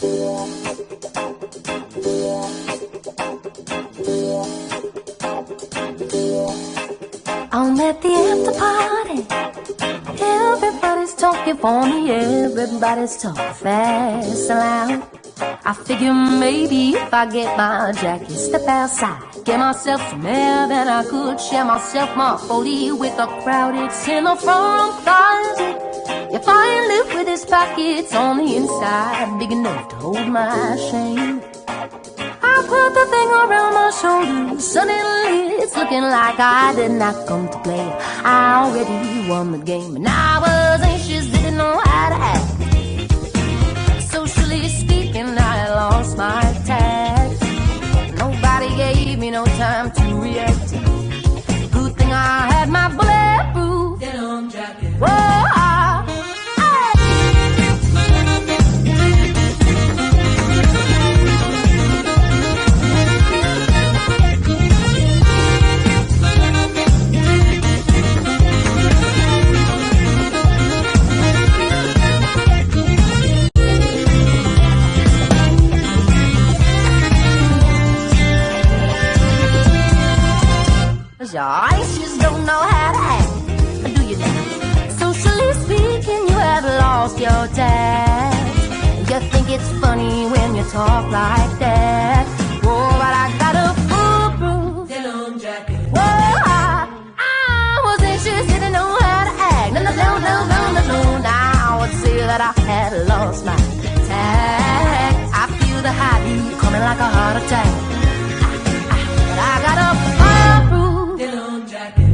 I'm at the after party. Everybody's talking for me. Everybody's talking fast and loud. I figure maybe if I get my jacket, step outside, get myself some air, then I could share myself more fully with the crowd. It's in the front closet. If I live with his pockets on the inside, big enough to hold my shame. I put the thing around my shoulders. Suddenly it's looking like I did not come to play. I already won the game, and I was anxious, didn't know how to act. Socially speaking, I lost my tact. Nobody gave me no time to react. Good thing I had my bulletproof denim jacket. Whoa, your anxious don't know how to act, do you now? Socially speaking, you have lost your tact. You think it's funny when you talk like that. Whoa, but I got a foolproof denim jacket. Whoa, I was anxious, didn't know how to act. No. Now I would say that I had lost my tact. I feel the high beat coming like a heart attack. But I got a foolproof denim jacket.